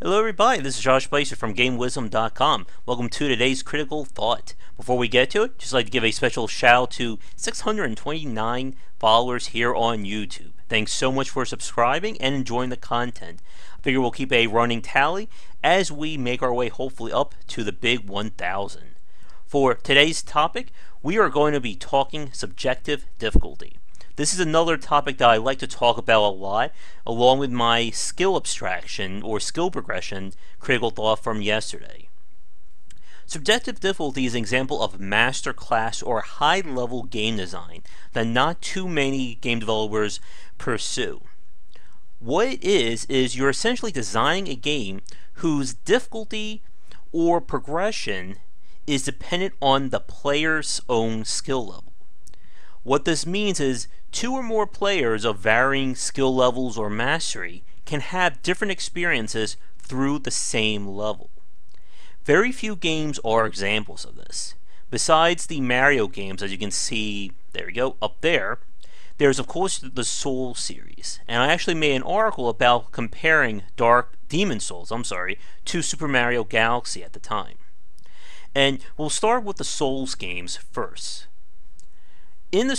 Hello everybody, this is Josh Bycer from GameWisdom.com. Welcome to today's Critical Thought. Before we get to it, just like to give a special shout out to 629 followers here on YouTube. Thanks so much for subscribing and enjoying the content. I figure we'll keep a running tally as we make our way hopefully up to the big 1,000. For today's topic, we are going to be talking subjective difficulty. This is another topic that I like to talk about a lot, along with my skill abstraction or skill progression critical thought from yesterday. Subjective difficulty is an example of master class or high-level game design that not too many game developers pursue. What it is you're essentially designing a game whose difficulty or progression is dependent on the player's own skill level. What this means is two or more players of varying skill levels or mastery can have different experiences through the same level. Very few games are examples of this. Besides the Mario games, as you can see, there we go, up there, there's of course the Soul series. And I actually made an article about comparing Demon Souls, to Super Mario Galaxy at the time. And we'll start with the Souls games first. In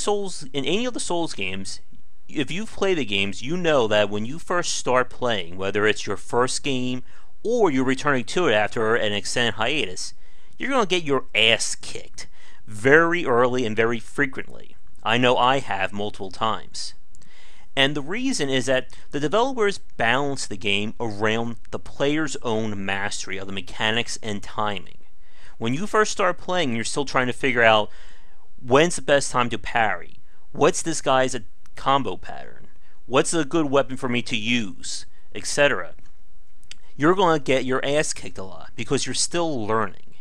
any of the Souls games, if you've played the games, you know that when you first start playing, whether it's your first game or you're returning to it after an extended hiatus, you're going to get your ass kicked very early and very frequently. I know I have multiple times. And the reason is that the developers balance the game around the player's own mastery of the mechanics and timing. When you first start playing, you're still trying to figure out when's the best time to parry? What's this guy's combo pattern? What's a good weapon for me to use? Etc. You're going to get your ass kicked a lot because you're still learning.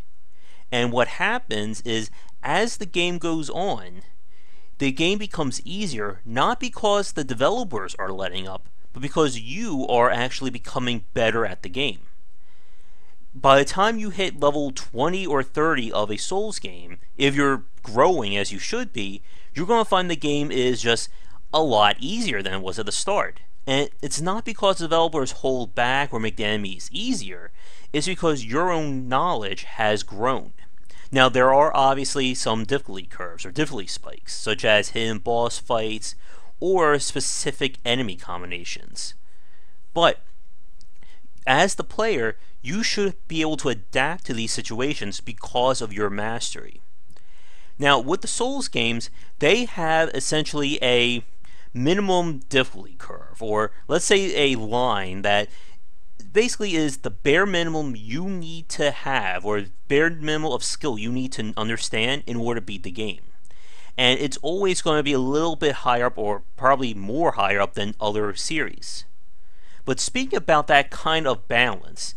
And what happens is, as the game goes on, the game becomes easier not because the developers are letting up, but because you are actually becoming better at the game. By the time you hit level 20 or 30 of a Souls game, if you're growing as you should be, you're going to find the game is just a lot easier than it was at the start. And it's not because developers hold back or make the enemies easier, it's because your own knowledge has grown. Now, there are obviously some difficulty curves or difficulty spikes, such as hidden boss fights or specific enemy combinations. But as the player, you should be able to adapt to these situations because of your mastery. Now, with the Souls games, they have essentially a minimum difficulty curve, or let's say a line that basically is the bare minimum you need to have, or bare minimum of skill you need to understand in order to beat the game. And it's always going to be a little bit higher up, or probably more higher up than other series. But speaking about that kind of balance,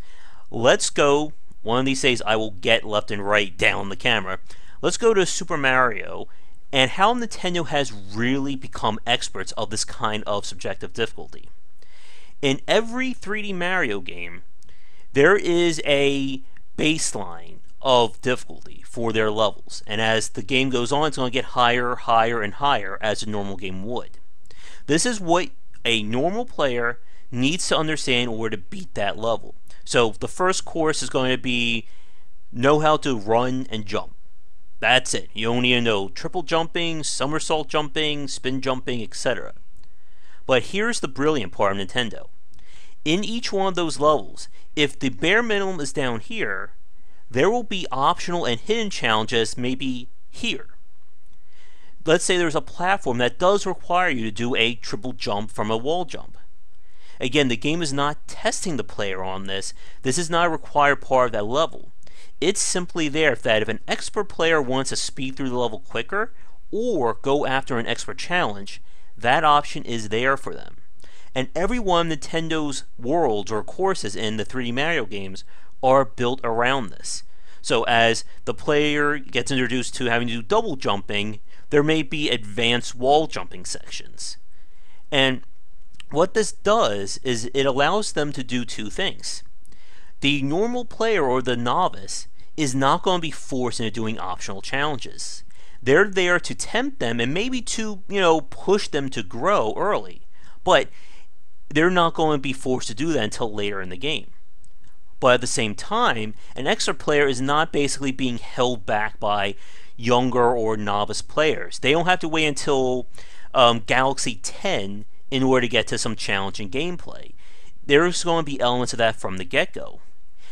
let's go, one of these days I will get left and right down the camera, let's go to Super Mario and how Nintendo has really become experts of this kind of subjective difficulty. In every 3D Mario game, there is a baseline of difficulty for their levels, and as the game goes on, it's going to get higher, higher, and higher as a normal game would. This is what a normal player needs to understand in order to beat that level. So the first course is going to be know how to run and jump. That's it. You only need to know triple jumping, somersault jumping, spin jumping, etc. But here's the brilliant part of Nintendo. In each one of those levels, if the bare minimum is down here, there will be optional and hidden challenges maybe here. Let's say there's a platform that does require you to do a triple jump from a wall jump. Again, the game is not testing the player on this. This is not a required part of that level. It's simply there that if an expert player wants to speed through the level quicker or go after an expert challenge, that option is there for them. And every one of Nintendo's worlds or courses in the 3D Mario games are built around this. So as the player gets introduced to having to do double jumping, there may be advanced wall jumping sections. And what this does is it allows them to do two things. The normal player or the novice is not going to be forced into doing optional challenges. They're there to tempt them and maybe to, push them to grow early. But they're not going to be forced to do that until later in the game. But at the same time, an expert player is not basically being held back by younger or novice players. They don't have to wait until Galaxy 10 in order to get to some challenging gameplay. There's going to be elements of that from the get-go.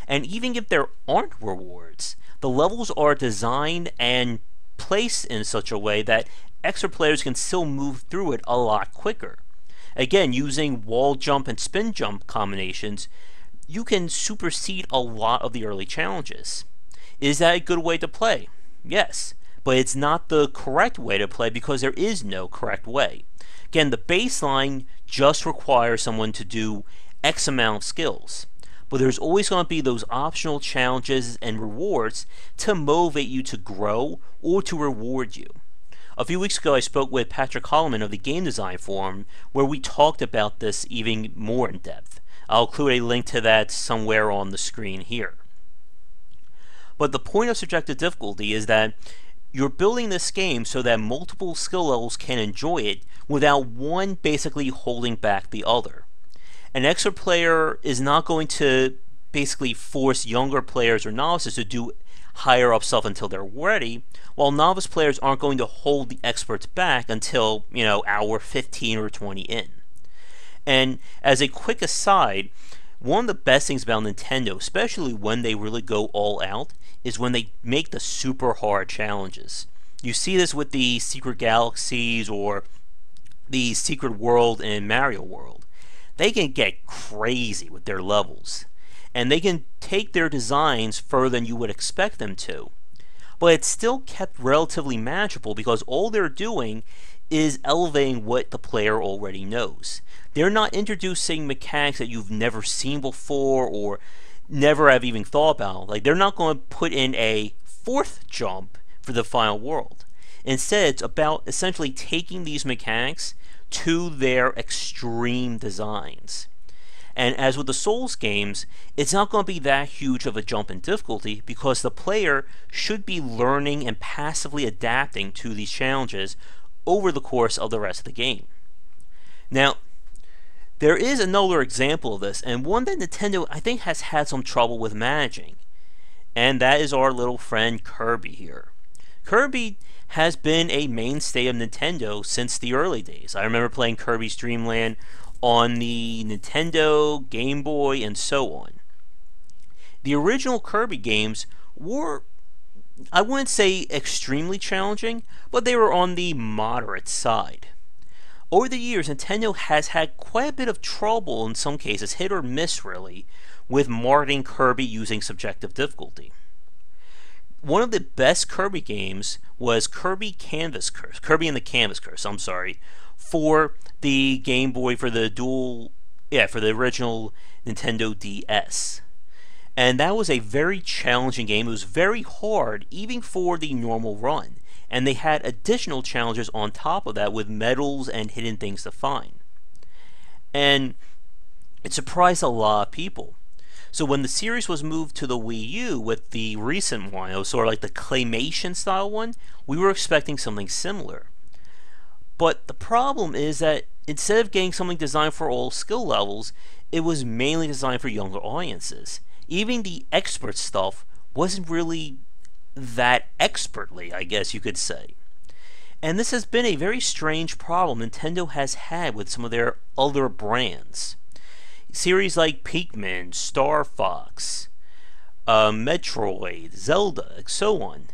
And even if there aren't rewards, the levels are designed and placed in such a way that extra players can still move through it a lot quicker. Again, using wall jump and spin jump combinations, you can supersede a lot of the early challenges. Is that a good way to play? Yes, but it's not the correct way to play because there is no correct way. Again, the baseline just requires someone to do X amount of skills, but there's always going to be those optional challenges and rewards to motivate you to grow or to reward you. A few weeks ago I spoke with Patrick Holloman of the Game Design Forum where we talked about this even more in depth. I'll include a link to that somewhere on the screen here. But the point of subjective difficulty is that you're building this game so that multiple skill levels can enjoy it without one basically holding back the other. An expert player is not going to basically force younger players or novices to do higher up stuff until they're ready, while novice players aren't going to hold the experts back until, hour 15 or 20 in. And as a quick aside, one of the best things about Nintendo, especially when they really go all out, is when they make the super hard challenges. You see this with the Secret Galaxies or the Secret World in Mario World. They can get crazy with their levels, and they can take their designs further than you would expect them to. But it's still kept relatively manageable because all they're doing is elevating what the player already knows. They're not introducing mechanics that you've never seen before or never have even thought about. Like, they're not going to put in a fourth jump for the final world. Instead, it's about essentially taking these mechanics to their extreme designs. And as with the Souls games, it's not going to be that huge of a jump in difficulty because the player should be learning and passively adapting to these challenges over the course of the rest of the game. Now, there is another example of this, and one that Nintendo I think has had some trouble with managing, and that is our little friend Kirby here. Kirby has been a mainstay of Nintendo since the early days. I remember playing Kirby's Dream Land on the Nintendo, Game Boy, and so on. The original Kirby games were, I wouldn't say extremely challenging, but they were on the moderate side. Over the years, Nintendo has had quite a bit of trouble in some cases, hit or miss really, with marketing Kirby using subjective difficulty. One of the best Kirby games was Kirby and the Canvas Curse, for the Game Boy for the original Nintendo DS. And that was a very challenging game. It was very hard, even for the normal run. And they had additional challenges on top of that with medals and hidden things to find. And it surprised a lot of people. So when the series was moved to the Wii U with the recent one, it was sort of like the claymation style one, we were expecting something similar. But the problem is that instead of getting something designed for all skill levels, it was mainly designed for younger audiences. Even the expert stuff wasn't really that expertly, I guess you could say. And this has been a very strange problem Nintendo has had with some of their other brands. Series like Pikmin, Star Fox, Metroid, Zelda, and so on.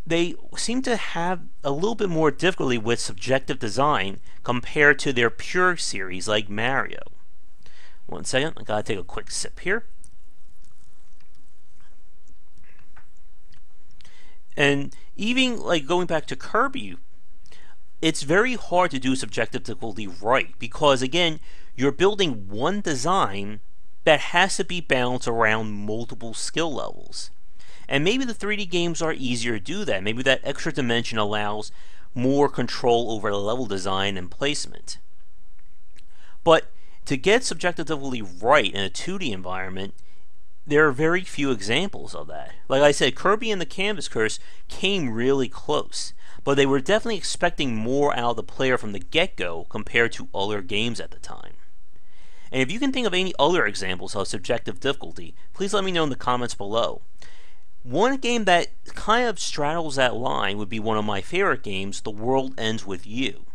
They seem to have a little bit more difficulty with subjective design compared to their pure series like Mario. One second, I gotta take a quick sip here. And even like going back to Kirby, it's very hard to do subjective difficulty right because again, you're building one design that has to be balanced around multiple skill levels. And maybe the 3D games are easier to do that. Maybe that extra dimension allows more control over the level design and placement. But to get subjective difficulty right in a 2D environment, there are very few examples of that. Like I said, Kirby and the Canvas Curse came really close, but they were definitely expecting more out of the player from the get-go compared to other games at the time. And if you can think of any other examples of subjective difficulty, please let me know in the comments below. One game that kind of straddles that line would be one of my favorite games, The World Ends With You.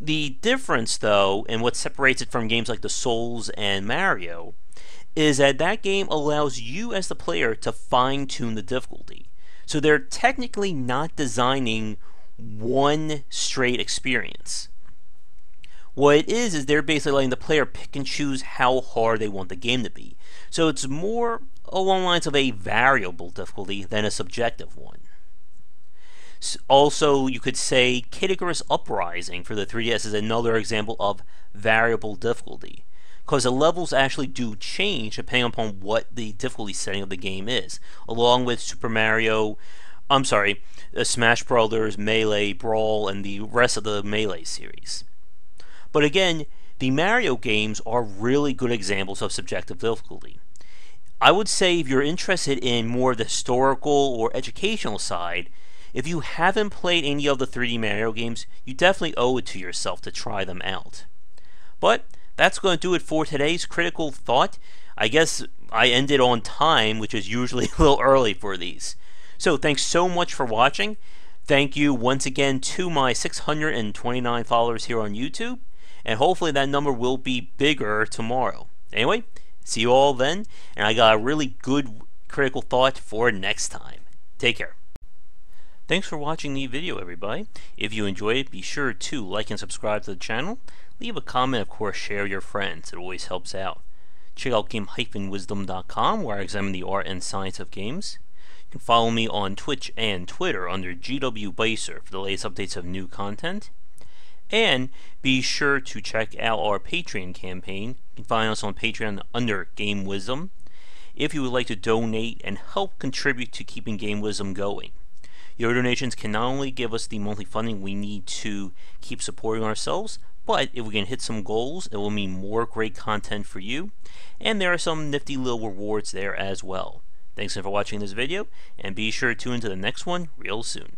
The difference, though, and what separates it from games like the Souls and Mario, is that that game allows you as the player to fine-tune the difficulty. So they're technically not designing one straight experience. What it is they're basically letting the player pick and choose how hard they want the game to be. So it's more along the lines of a variable difficulty than a subjective one. Also, you could say Kid Icarus Uprising for the 3DS is another example of variable difficulty, because the levels actually do change depending upon what the difficulty setting of the game is, along with Smash Brothers, Melee, Brawl, and the rest of the Melee series. But again, the Mario games are really good examples of subjective difficulty. I would say if you're interested in more of the historical or educational side, if you haven't played any of the 3D Mario games, you definitely owe it to yourself to try them out. But that's going to do it for today's Critical Thought. I guess I ended on time, which is usually a little early for these. So thanks so much for watching. Thank you once again to my 629 followers here on YouTube, and hopefully that number will be bigger tomorrow. Anyway, see you all then, and I got a really good Critical Thought for next time. Take care. Thanks for watching the video, everybody. If you enjoyed it, be sure to like and subscribe to the channel. Leave a comment, of course, share your friends. It always helps out. Check out game-wisdom.com, where I examine the art and science of games. You can follow me on Twitch and Twitter under GW Bycer for the latest updates of new content. And be sure to check out our Patreon campaign. You can find us on Patreon under Game Wisdom if you would like to donate and help contribute to keeping Game Wisdom going. Your donations can not only give us the monthly funding we need to keep supporting ourselves, but if we can hit some goals, it will mean more great content for you, and there are some nifty little rewards there as well. Thanks for watching this video, and be sure to tune into the next one real soon.